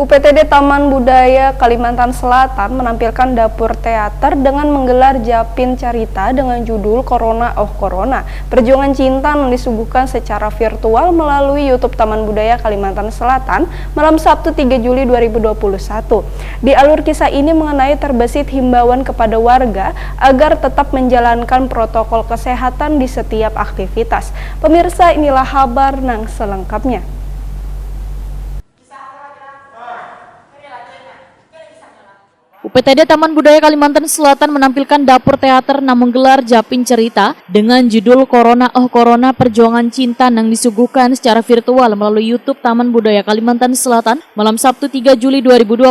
UPTD Taman Budaya Kalimantan Selatan menampilkan dapur teater dengan menggelar Japin Carita dengan judul Corona Oh Corona. Perjuangan cinta yang disuguhkan secara virtual melalui YouTube Taman Budaya Kalimantan Selatan malam Sabtu 3 Juli 2021. Di alur kisah ini mengenai terbesit himbauan kepada warga agar tetap menjalankan protokol kesehatan di setiap aktivitas. Pemirsa, inilah kabar nang selengkapnya. UPTD Taman Budaya Kalimantan Selatan menampilkan dapur teater yang menggelar Japin Carita dengan judul Corona Oh Corona Perjuangan Cinta yang disuguhkan secara virtual melalui YouTube Taman Budaya Kalimantan Selatan malam Sabtu 3 Juli 2021.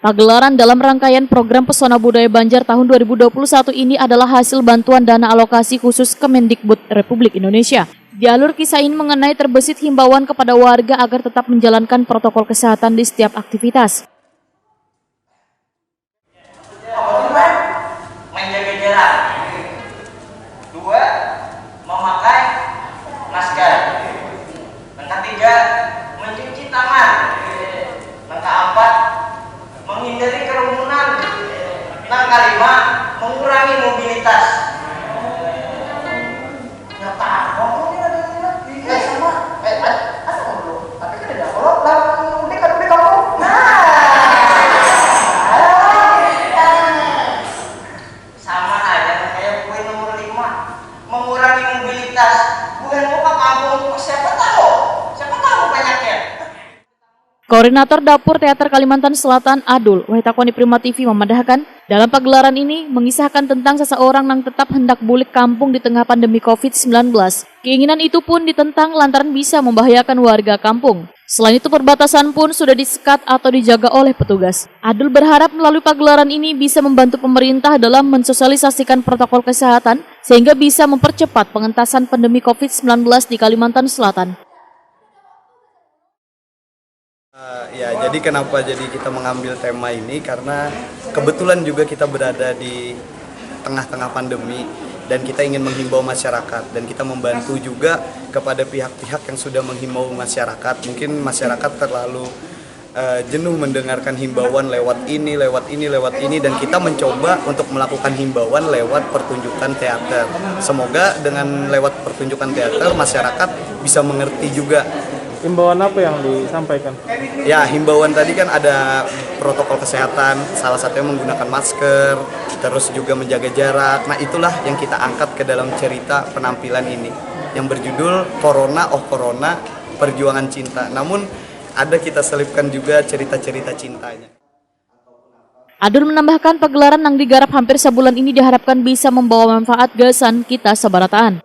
Pagelaran dalam rangkaian program Pesona Budaya Banjar tahun 2021 ini adalah hasil bantuan dana alokasi khusus Kemendikbud Republik Indonesia. Di alur kisah ini mengenai terbesit himbauan kepada warga agar tetap menjalankan protokol kesehatan di setiap aktivitas. Menjaga jarak. 2. Memakai masker. Yang ketiga, mencuci tangan. Yang keempat, menghindari kerumunan. Yang kelima, mengurangi mobilitas. Mengurangi mobilitas, bukan mau ke kampung, siapa tahu banyaknya. Koordinator Dapur Teater Kalimantan Selatan Adul Wahitakwani Prima TV memandahkan dalam pagelaran ini mengisahkan tentang seseorang yang tetap hendak bulik kampung di tengah pandemi COVID-19. Keinginan itu pun ditentang lantaran bisa membahayakan warga kampung. Selain itu perbatasan pun sudah disekat atau dijaga oleh petugas. Adul berharap melalui pagelaran ini bisa membantu pemerintah dalam mensosialisasikan protokol kesehatan sehingga bisa mempercepat pengentasan pandemi COVID-19 di Kalimantan Selatan. Jadi kenapa kita mengambil tema ini, karena kebetulan juga kita berada di tengah-tengah pandemi dan kita ingin menghimbau masyarakat dan kita membantu juga kepada pihak-pihak yang sudah menghimbau masyarakat. Mungkin masyarakat terlalu jenuh mendengarkan himbauan lewat ini dan kita mencoba untuk melakukan himbauan lewat pertunjukan teater. Semoga dengan lewat pertunjukan teater masyarakat bisa mengerti juga. Himbauan apa yang disampaikan? Ya, himbauan tadi kan ada protokol kesehatan, salah satunya menggunakan masker, terus juga menjaga jarak. Nah, itulah yang kita angkat ke dalam cerita penampilan ini yang berjudul Corona Oh Corona Perjuangan Cinta. Namun ada kita selipkan juga cerita-cerita cintanya. Adul menambahkan pagelaran yang digarap hampir sebulan ini diharapkan bisa membawa manfaat gasan kita sebarataan.